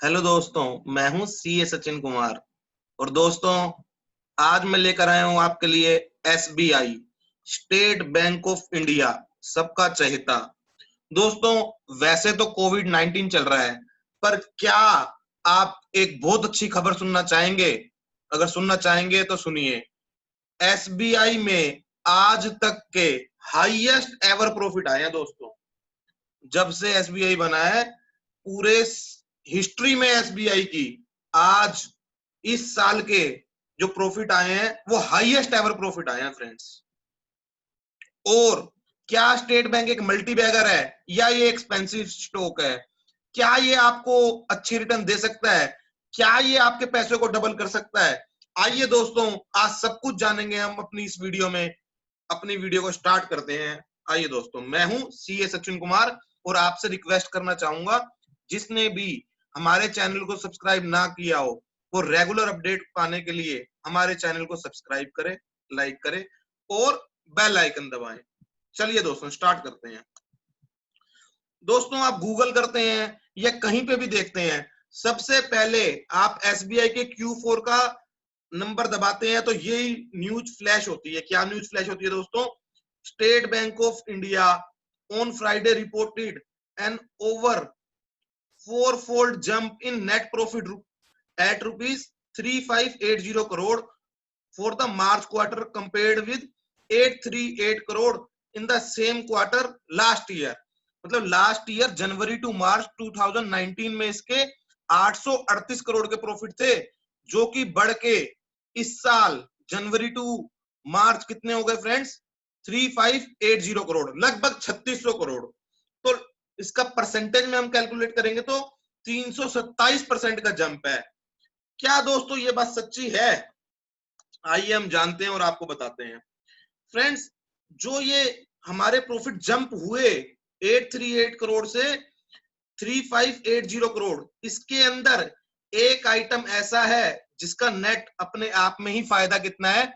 Hello दोस्तों, मैं हूं सीए सचिन कुमार। और दोस्तों, आज मैं लेकर आया हूं आपके लिए SBI, state Bank of India, सबका चहेता। दोस्तों, वैसे तो कोविड 19 चल रहा है, पर क्या आप एक बहुत अच्छी खबर सुनना चाहेंगे? अगर सुनना चाहेंगे तो सुनिए। एसबीआई में आज तक के हाईएस्ट एवर प्रॉफिट आए हैं दोस्तों। जब से एसबीआई बना है, पूरे हिस्ट्री में एसबीआई की आज इस साल के जो प्रॉफिट आए हैं वो हाईएस्ट एवर प्रॉफिट आए हैं फ्रेंड्स। और क्या स्टेट बैंक एक मल्टी बैगर है या ये एक्सपेंसिव स्टॉक है? क्या ये आपको अच्छी रिटर्न दे सकता है? क्या ये आपके पैसे को डबल कर सकता है? आइए दोस्तों, आज सब कुछ जानेंगे हम अपनी इस वीडियो में। अपनी वीडियो को स्टार्ट करते हैं। आइए दोस्तों, मैं हूं सीए सचिन कुमार और आपसे रिक्वेस्ट करना चाहूंगा, जिसने भी हमारे चैनल को सब्सक्राइब ना किया हो वो रेगुलर अपडेट पाने के लिए हमारे चैनल को सब्सक्राइब करें, लाइक करें और बेल आइकन दबाएं। चलिए दोस्तों, स्टार्ट करते हैं। दोस्तों, आप गूगल करते हैं या कहीं पे भी देखते हैं, सबसे पहले आप एसबीआई के Q4 का नंबर दबाते हैं तो ये न्यूज फ्लैश होती है। क्या न्यूज फ्लैश होती है दोस्तों? State Bank of India on Friday reported an over four-fold jump in net profit at rupees 3580 crore for the March quarter compared with 838 crore in the same quarter last year। मतलब last year January to मार्च 2019 में इसके 838 करोड़ के profit थे, जो कि बढ़ के इस साल जनवरी टू मार्च कितने हो गए फ्रेंड्स? 3580 करोड़, लगभग 3600 करोड़। तो इसका परसेंटेज में हम कैलकुलेट करेंगे तो 327% का जंप है। क्या दोस्तों ये बात सच्ची है? आइए हम जानते हैं और आपको बताते हैं। फ्रेंड्स, जो ये हमारे प्रॉफिट जंप हुए 838 करोड़ से 3580 करोड़, इसके अंदर एक आइटम ऐसा है जिसका नेट अपने आप में ही फायदा कितना है?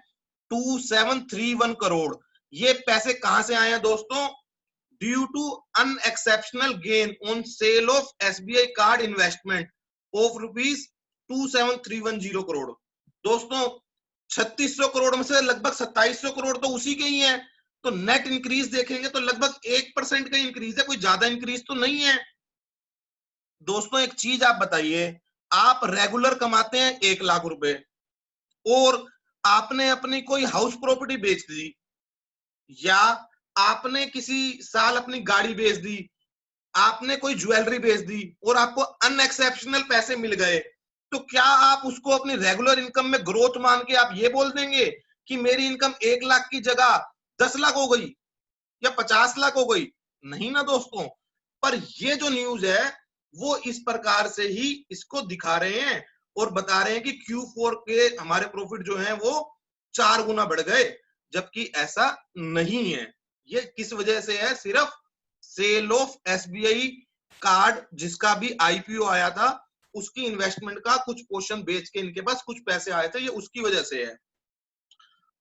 2731 करोड़। ये पैसे कहां से आए हैं दोस्तों? Due to unexceptional gain on sale of SBI card investment of rupees 27310 crore. दोस्तों, 3600 करोड़ में से लगभग 2700 करोड़ तो उसी के ही है। तो नेट इंक्रीज देखेंगे तो लगभग 1% का इंक्रीज है, कोई ज्यादा इंक्रीज तो नहीं है। दोस्तों, एक चीज आप बताइए, आप रेगुलर कमाते हैं 1 लाख रुपए और आपने अपनी कोई हाउस प्रॉपर्टी बेच दी, या आपने किसी साल अपनी गाड़ी बेच दी, आपने कोई ज्वेलरी बेच दी और आपको अनएक्सेप्शनल पैसे मिल गए, तो क्या आप उसको अपनी रेगुलर इनकम में ग्रोथ मान के आप ये बोल देंगे कि मेरी इनकम 1 लाख की जगह 10 लाख हो गई या 50 लाख हो गई? नहीं ना दोस्तों। पर ये जो न्यूज है वो इस प्रकार से ही इसको दिखा रहे हैं और बता रहे हैं कि Q4 के हमारे प्रॉफिट जो हैं वो 4 गुना बढ़ गए, जबकि ऐसा नहीं है। ये किस वजह से है? सिर्फ सेल ऑफ एसबीआई कार्ड, जिसका भी आईपीओ आया था, उसकी इन्वेस्टमेंट का कुछ पोर्शन बेच के इनके पास कुछ पैसे आए थे, ये उसकी वजह से है।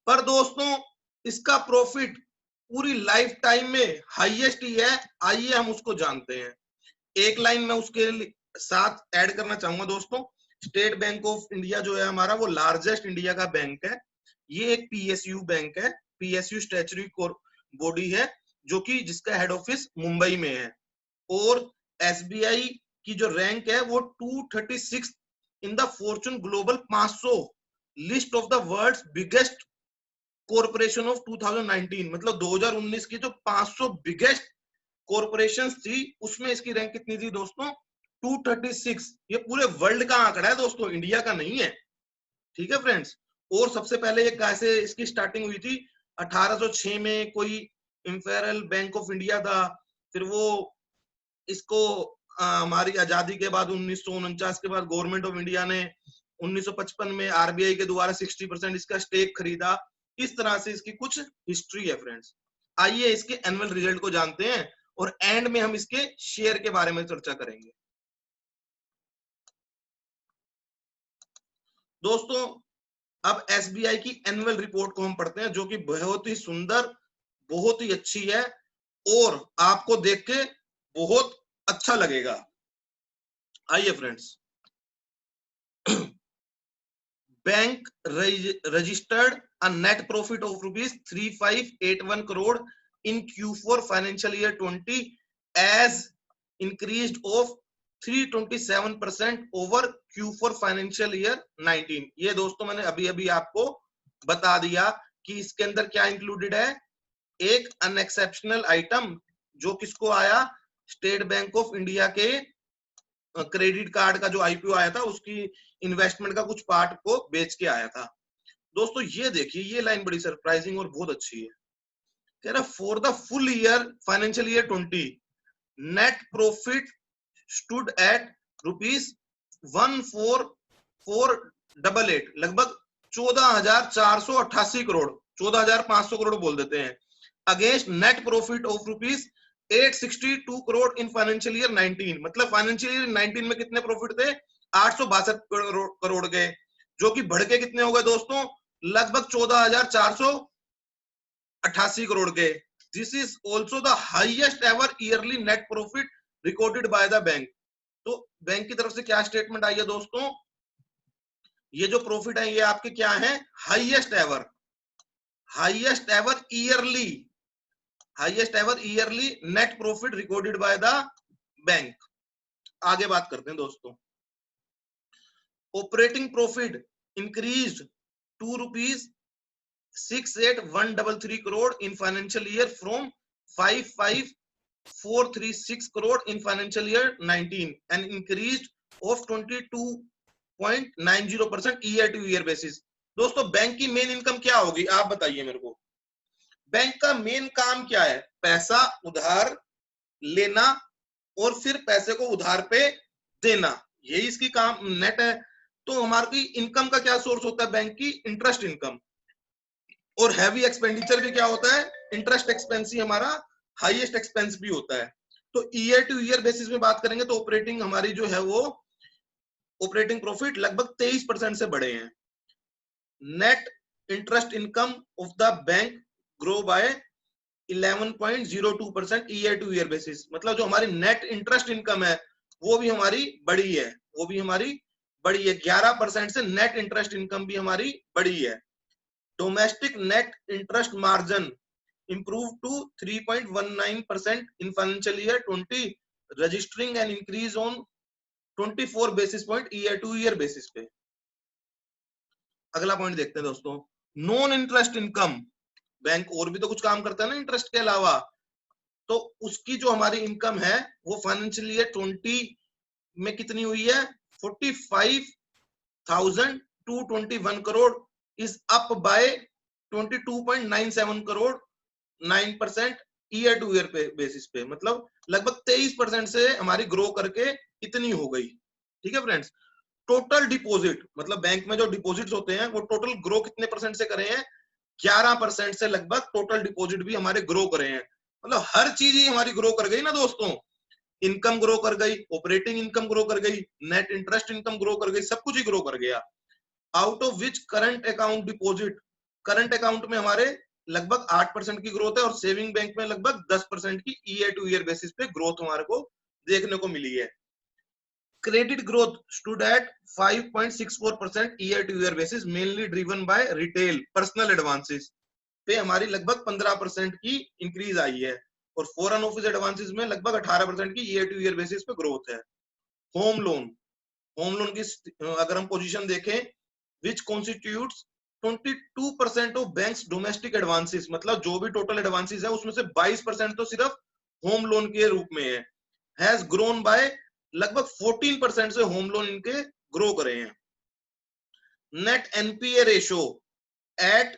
पर दोस्तों, इसका प्रॉफिट पूरी लाइफ टाइम में हाईएस्ट ही है। आइए हम उसको जानते हैं। एक लाइन में उसके साथ ऐड करना चाहूंगा दोस्तों। स्टेट बैंक ऑफ इंडिया जो है हमारा, वो लार्जेस्ट इंडिया का बैंक है। ये एक पीएसयू बैंक है, पीएसयू स्टैट्यूटरी बॉडी है, जो कि जिसका हेड ऑफिस मुंबई में है। और एसबीआई की जो रैंक है वो 236 in the Fortune Global 500 list of the world's biggest corporation of 2019। मतलब 2019 की जो 500 बिगेस्ट कॉर्पोरेशंस थी उसमें इसकी रैंक कितनी थी दोस्तों? 236। ये पूरे वर्ल्ड का आंकड़ा है दोस्तों, इंडिया का नहीं है। ठीक है फ्रेंड्स। और सबसे पहले ये कैसे इसकी स्टार्टिंग हुई थी? 1806 में कोई इंफेरल बैंक ऑफ इंडिया था। फिर वो इसको हमारी आजादी के बाद 1949 के बाद गवर्नमेंट ऑफ इंडिया ने 1955 में आरबीआई के द्वारा 60% इसका स्टेक खरीदा। इस तरह से इसकी कुछ हिस्ट्री है फ्रेंड्स। आइए इसके एनुअल रिजल्ट को जानते हैं और एंड में हम इसके शेयर के बारे में चर्चा करेंगे। दोस्तों, अब एसबीआई की एनुअल रिपोर्ट को हम पढ़ते हैं, जो कि बहुत ही सुंदर, बहुत ही अच्छी है और आपको देख के बहुत अच्छा लगेगा। आइए friends, bank registered a net profit of rupees 3581 crore in Q4 financial year 20 as increased of 327% over Q4 financial year 19। ये दोस्तों मैंने अभी अभी आपको बता दिया कि इसके अंदर क्या इंक्लूडेड है, एक अनएक्सेप्शनल आइटम जो किसको आया, स्टेट बैंक ऑफ इंडिया के क्रेडिट कार्ड का जो आईपीओ आया था उसकी इन्वेस्टमेंट का कुछ पार्ट को बेच के आया था। दोस्तों ये देखिए, ये लाइन बड़ी सरप्राइजिंग और बहुत अच्छी है। कह रहा for the full year financial year 20 net profit stood at ₹14488, लगभग 14,488 करोड़, 14,500 करोड़ बोल देते हैं, against net profit of ₹862 crore in financial year 19। मतलब फाइनेंशियल ईयर 19 में कितने प्रॉफिट थे, 862 करोड़ के, जो कि बढ़ के कितने हो गए दोस्तों, लगभग 14,488 करोड़ के। This is also the highest ever yearly net profit recorded by the bank. तो बैंक की तरफ से क्या स्टेटमेंट आई है दोस्तों, ये जो प्रॉफिट है ये आपके क्या है, highest ever yearly net profit recorded by the bank. आगे बात करते हैं दोस्तों। Operating profit increased to ₹68133 crore in financial year from 55,436 crore in financial year 19, and increased of 22.90% year to year basis। दोस्तों बैंक की मेन इनकम क्या होगी, आप बताइए मेरे को। बैंक का मेन काम क्या है, पैसा उधार लेना और फिर पैसे को उधार पे देना, यही इसकी काम नेट है। तो हमारी इनकम का क्या सोर्स होता है, बैंक की इंटरेस्ट इनकम। और हैवी एक्सपेंडिचर भी क्या होता है, इंटरेस्ट एक्सपेंस ही हमारा हाईएस्ट एक्सपेंस भी होता है। तो ईयर टू ईयर बेसिस में बात करेंगे तो ऑपरेटिंग हमारी जो है वो ऑपरेटिंग प्रॉफिट लगभग 23% से बढ़े हैं। Net interest income of the bank grow by 11.02% year to year basis. मतलब जो हमारी नेट इंटरेस्ट इनकम है वो भी हमारी बढ़ी है, 11% से नेट इंटरेस्ट इनकम भी हमारी बढ़ी है। Domestic net interest margin improved to 3.19% in financial year 20, registering an increase on 24 basis point year to year basis पे। अगला पॉइंट देखते हैं दोस्तों, नॉन इंटरेस्ट इनकम। बैंक और भी तो कुछ काम करता है ना इंटरेस्ट के अलावा, तो उसकी जो हमारी इनकम है वो फाइनेंशियल ईयर 20 में कितनी हुई है, 45,221 crore, is up by 22.97 crore, 9% year to year पे बेसिस पे। मतलब लगभग 23% से हमारी ग्रो करके इतनी हो गई। ठीक है फ्रेंड्स। टोटल डिपॉजिट, मतलब बैंक में जो डिपॉजिट्स होते हैं वो टोटल ग्रो कितने परसेंट से करे हैं, 11% से लगभग टोटल डिपॉजिट भी हमारे ग्रो करे हैं। मतलब हर चीज ही हमारी ग्रो कर गई ना दोस्तों, इनकम ग्रो कर गई, ऑपरेटिंग इनकम ग्रो कर गई, नेट इंटरेस्ट इनकम ग्रो कर गई, सब कुछ ही ग्रो कर गया। Out of which current account deposit, current account में हमारे लगभग 8% की ग्रोथ है और सेविंग बैंक में लगभग 10% की ईयर टू ईयर बेसिस पे ग्रोथ हमारे को देखने को मिली है। Credit growth stood at 5.64% year to year basis, mainly driven by retail personal advances पे हमारी लगभग 15% की इंक्रीज आई है, और फॉरेन ऑफिस एडवांसेस में लगभग 18% की ईयर टू ईयर बेसिस पे ग्रोथ है। होम लोन की अगर हम पोजीशन देखें, which constitutes 22% of banks domestic advances, मतलब जो भी टोटल एडवांसेस है उसमें से 22% तो सिर्फ होम लोन के रूप में है, हैज ग्रोन बाय लगभग 14% से होम लोन इनके ग्रो करे हैं। Net NPA ratio at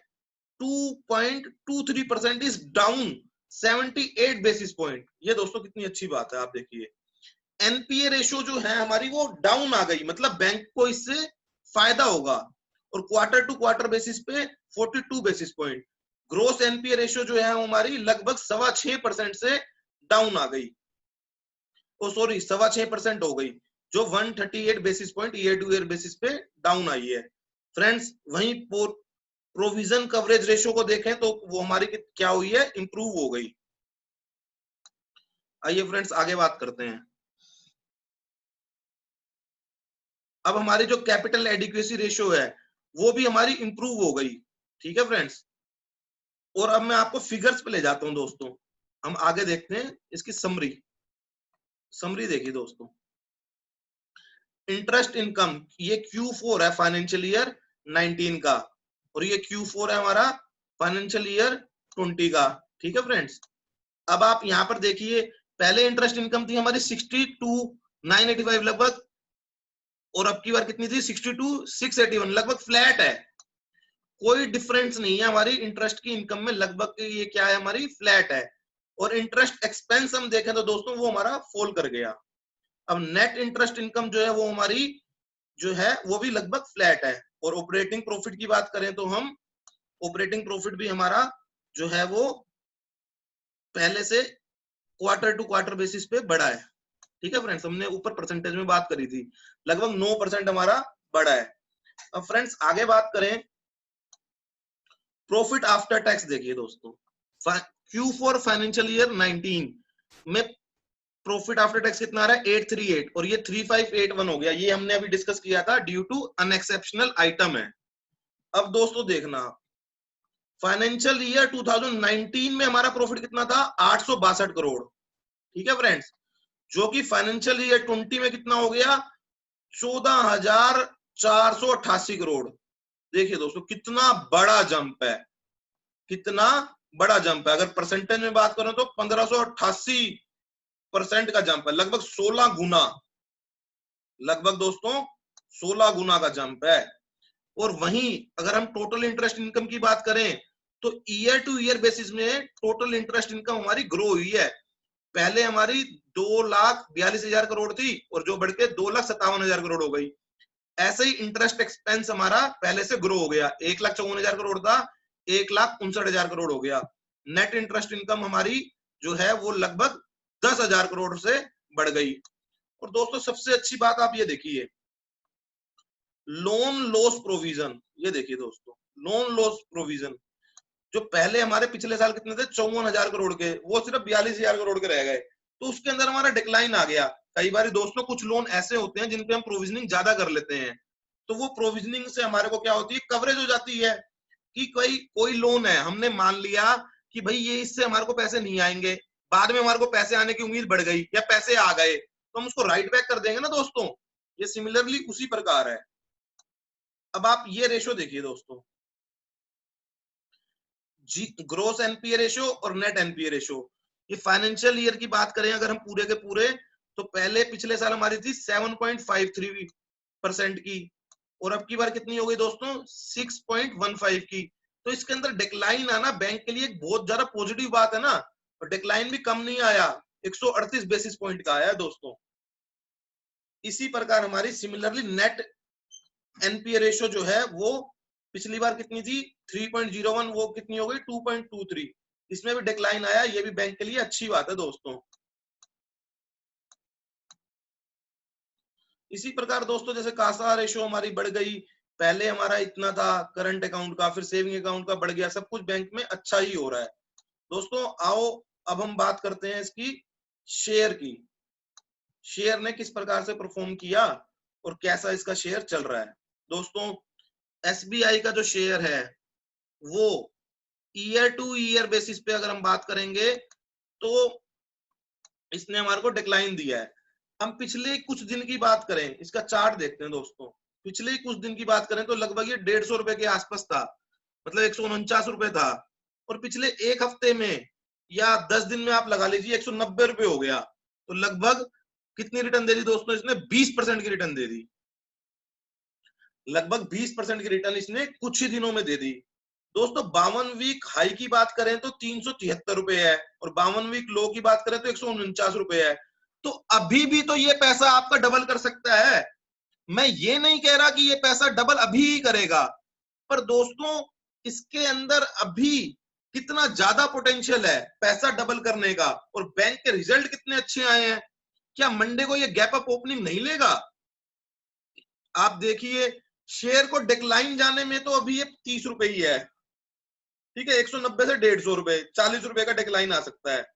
2.23% is down 78 basis point. ये दोस्तों कितनी अच्छी बात है, आप देखिए एनपीए रेशो जो है हमारी वो डाउन आ गई, मतलब बैंक को इससे फायदा होगा। और क्वार्टर टू क्वार्टर बेसिस पे 42 basis point. Gross NPA ratio जो है हमारी लगभग 6.25% से डाउन आ गई, ओ सॉरी 6.25% हो गई, जो 138 basis point year to year basis पे डाउन आई है। फ्रेंड्स वहीं प्रोविजन कवरेज रेशो को देखें तो वो हमारी क्या हुई है, इंप्रूव हो गई। आइए फ्रेंड्स आगे बात करते हैं। अब हमारी जो कैपिटल एडिक्वेसी रेशियो है वो भी हमारी इंप्रूव हो गई। ठीक है फ्रेंड्स, और अब मैं आपको फिगर्स पे ले जाता हूं दोस्तों। हम आगे देखते हैं इसकी समरी देखिए दोस्तों। इंटरेस्ट इनकम ये Q4 है फाइनेंशियल ईयर 19 का, और ये Q4 है हमारा फाइनेंशियल ईयर 20 का। ठीक है फ्रेंड्स, अब आप यहां पर देखिए, पहले इंटरेस्ट इनकम थी हमारी 62,985 लगभग, और अब की बार कितनी थी 62,681, लगभग फ्लैट है, कोई डिफरेंस नहीं है हमारी इंटरेस्ट की इनकम में, लगभग ये क्या है हमारी फ्लैट है। और इंटरेस्ट एक्सपेंस हम देखें तो दोस्तों वो हमारा फॉल कर गया। अब नेट इंटरेस्ट इनकम जो है वो हमारी जो है वो भी लगभग फ्लैट है। और ऑपरेटिंग प्रॉफिट की बात करें तो हम ऑपरेटिंग प्रॉफिट भी हमारा जो है वो पहले से क्वार्टर टू क्वार्टर बेसिस पे बढ़ा है। ठीक है फ्रेंड्स, हमने ऊपर परसेंटेज में बात करी थी, लगभग 9% हमारा बढ़ा है। अब फ्रेंड्स आगे बात करें प्रॉफिट आफ्टर टैक्स, देखिए दोस्तों Q4 फाइनेंशियल ईयर 19 में प्रॉफिट आफ्टर टैक्स कितना आ रहा है 838, और ये 3581 हो गया। ये हमने अभी डिस्कस किया था, ड्यू टू अनएक्सेप्शनल आइटम है। अब दोस्तों देखना, फाइनेंशियल ईयर 2019 में हमारा प्रॉफिट कितना था 862 करोड़। ठीक है फ्रेंड्स, जो कि फाइनेंशियल ईयर 20 में कितना हो गया 14,488 करोड़। देखिए दोस्तों कितना बड़ा जंप है, कितना बड़ा जंप है। अगर परसेंटेज में बात करें तो 1588% का जंप है, लगभग 16 गुना, लगभग दोस्तों 16 गुना का जंप है। और वहीं अगर हम टोटल इंटरेस्ट इनकम की बात करें तो ईयर टू ईयर बेसिस में टोटल इंटरेस्ट इनकम हमारी ग्रो हुई है। पहले हमारी 2,42,000 करोड़ थी, और जो बढ़ के 2,57,000 करोड़ हो गई। ऐसे ही इंटरेस्ट एक्सपेंस हमारा पहले से ग्रो हो गया, 1,54,000 करोड़ था 1,59,000 करोड़ हो गया। नेट इंटरेस्ट इनकम हमारी जो है वो लगभग 10,000 करोड़ से बढ़ गई। और दोस्तों सबसे अच्छी बात आप ये देखिए, लोन लॉस प्रोविजन, ये देखिए दोस्तों लोन लॉस प्रोविजन जो पहले हमारे पिछले साल कितने थे 54,000 करोड़ के, वो सिर्फ 42,000 करोड़ के रह गए, तो उसके अंदर हमारा डिक्लाइन आ गया। कई बार दोस्तों कुछ लोन ऐसे होते हैं जिनपे हम प्रोविजनिंग ज्यादा कर लेते हैं, तो वो प्रोविजनिंग से हमारे को क्या होती है कवरेज हो जाती है कि कोई लोन है, हमने मान लिया कि भाई ये इससे हमारे को पैसे नहीं आएंगे, बाद में हमारे को पैसे आने की उम्मीद बढ़ गई या पैसे आ गए, तो हम उसको राइट बैक कर देंगे ना दोस्तों। ये सिमिलरली उसी प्रकार है। अब आप ये रेशो देखिए दोस्तों, जी ग्रोस एनपीए रेशो और नेट एनपीए रेशो। ये फाइनेंशियल ईयर की बात करें अगर हम पूरे के पूरे, तो पहले पिछले साल हमारी थी 7.53% की, और अब की बार कितनी हो गई दोस्तों 6.15 की। तो इसके अंदर डिक्लाइन आना बैंक के लिए एक बहुत ज्यादा पॉजिटिव बात है ना, और डिक्लाइन भी कम नहीं आया, 138 बेसिस पॉइंट का आया है दोस्तों। इसी प्रकार हमारी सिमिलरली नेट एनपीए रेशो जो है वो पिछली बार कितनी थी 3.01, वो कितनी हो गई 2.23, इसमें भी डिक्लाइन आया, ये भी बैंक के लिए अच्छी बात है दोस्तों। इसी प्रकार दोस्तों जैसे कासा रेशो हमारी बढ़ गई, पहले हमारा इतना था करंट अकाउंट का, फिर सेविंग अकाउंट का बढ़ गया, सब कुछ बैंक में अच्छा ही हो रहा है दोस्तों। आओ अब हम बात करते हैं इसकी शेयर की, शेयर ने किस प्रकार से परफॉर्म किया और कैसा इसका शेयर चल रहा है। दोस्तों एसबीआई का जो शेयर है वो ईयर टू ईयर बेसिस पे अगर हम बात करेंगे तो इसने हमारे को डिक्लाइन दिया है। हम पिछले कुछ दिन की बात करें, इसका चार्ट देखते हैं दोस्तों, पिछले कुछ दिन की बात करें तो लगभग ये 150 रुपए के आसपास था, मतलब 149 रुपए था, और पिछले एक हफ्ते में या 10 दिन में आप लगा लीजिए 190 रुपए हो गया। तो लगभग कितनी रिटर्न दे दी दोस्तों इसने 20% की रिटर्न दे दी, लगभग 20% की रिटर्न इसने कुछ ही दिनों में दे दी दोस्तों। 52 वीक हाई की बात करें तो 373 रुपए है, और 52 वीक लो की बात करें तो 149 रुपए है। तो अभी भी तो ये पैसा आपका डबल कर सकता है, मैं ये नहीं कह रहा कि ये पैसा डबल अभी ही करेगा, पर दोस्तों इसके अंदर अभी कितना ज्यादा पोटेंशियल है पैसा डबल करने का, और बैंक के रिजल्ट कितने अच्छे आए हैं। क्या मंडे को ये गैप अप ओपनिंग नहीं लेगा? आप देखिए शेयर को डिक्लाइन जाने में तो अभी ये 30 रुपए ही है, ठीक है, 190 से 150 रुपए, 40 रुपए का डिक्लाइन आ सकता है,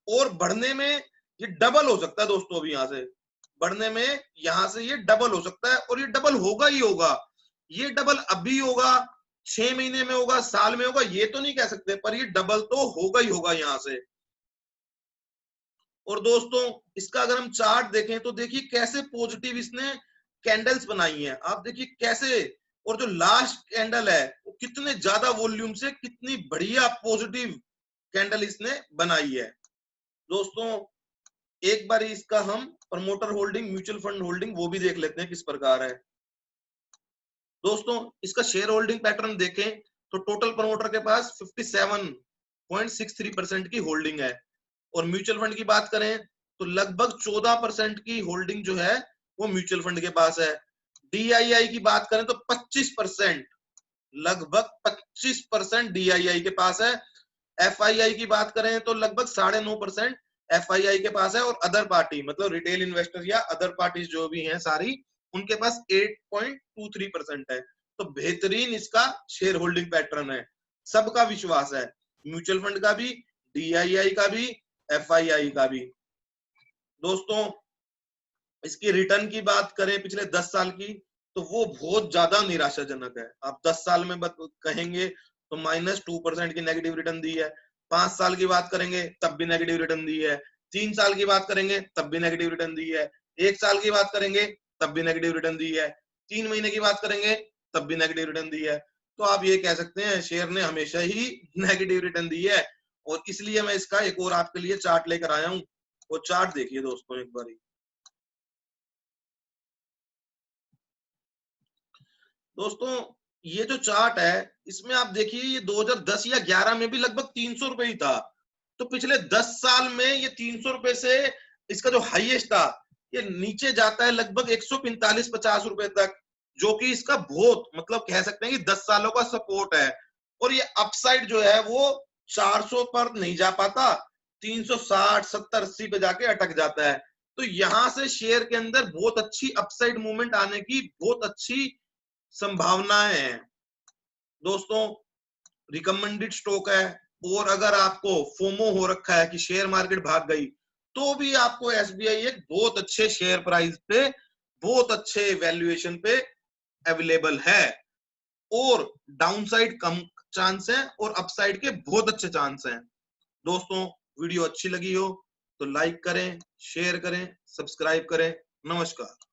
और बढ़ने में ये डबल हो सकता है दोस्तों अभी यहां से। बढ़ने में यहां से ये डबल हो सकता है, और ये डबल होगा ही होगा। ये डबल अभी होगा, 6 महीने में होगा, साल में होगा, ये तो नहीं कह सकते, पर ये डबल तो होगा ही होगा यहां से। और दोस्तों इसका अगर हम चार्ट देखें तो देखिए कैसे पॉजिटिव इसने कैंडल्स बनाई हैं, आप देखिए कैसे। और जो लास्ट कैंडल है वो कितने ज्यादा वॉल्यूम से कितनी बढ़िया पॉजिटिव कैंडल इसने बनाई है। दोस्तों एक बार इसका हम promoter holding, mutual fund holding वो भी देख लेते हैं किस प्रकार है। दोस्तों इसका शेयर होल्डिंग पैटर्न देखें तो टोटल प्रमोटर के पास 57.63% की होल्डिंग है, और म्यूचुअल फंड की बात करें तो लगभग 14% की होल्डिंग जो है वो म्यूचुअल फंड के पास है। डीआईआई की बात करें तो 25%, लगभग 25% डीआईआई के पास है। एफआईआई की बात करें तो लगभग 9.5% एफआईआई के पास है, और अदर पार्टी मतलब रिटेल इन्वेस्टर या अदर पार्टीज जो भी हैं सारी, उनके पास 8.23% है। तो बेहतरीन इसका शेयर होल्डिंग पैटर्न है, सबका विश्वास है, म्यूचुअल फंड का भी, डीआईआई का भी, एफआईआई का भी। दोस्तों इसकी रिटर्न की बात करें पिछले 10 साल की तो वो बहुत ज्यादा निराशाजनक है। आप 10 साल में कहेंगे तो -2% की नेगेटिव रिटर्न दी है, 5 साल की बात करेंगे तब भी नेगेटिव रिटर्न दी है, 3 साल की बात करेंगे तब भी नेगेटिव रिटर्न दी है, 1 साल की बात करेंगे तब भी नेगेटिव रिटर्न दी है, 3 महीने की बात करेंगे तब भी नेगेटिव रिटर्न दी है। तो आप ये कह सकते हैं शेयर ने हमेशा ही नेगेटिव रिटर्न दी है, और इसलिए मैं इसका एक और आपके लिए चार्ट लेकर आया हूं। वो चार्ट देखिए दोस्तों एक बारी। दोस्तों ये जो चार्ट है इसमें आप देखिए ये 2010 या 11 में भी लगभग 300 रुपए ही था। तो पिछले 10 साल में ये 300 रुपए से इसका जो हाईएस्ट था ये नीचे जाता है लगभग 145-50 रुपए तक, जो कि इसका बहुत मतलब कह सकते हैं कि 10 सालों का सपोर्ट है। और ये अपसाइड जो है वो 400 पर नहीं जा पाता, 360, 70, 80 पे जाके अटक जाता है। तो यहां से शेयर के अंदर बहुत अच्छी अपसाइड मूवमेंट आने की बहुत अच्छी संभावनाएं हैं। दोस्तों रिकमेंडेड स्टॉक है, और अगर आपको फोमो हो रखा है कि शेयर मार्केट भाग गई, तो भी आपको एसबीआई एक बहुत अच्छे शेयर प्राइस पे, बहुत अच्छे वैल्यूएशन पे अवेलेबल है, और डाउनसाइड कम चांस है और अपसाइड के बहुत अच्छे चांस हैं। दोस्तों वीडियो अच्छी लगी हो तो लाइक करें, शेयर करें, सब्सक्राइब करें। नमस्कार।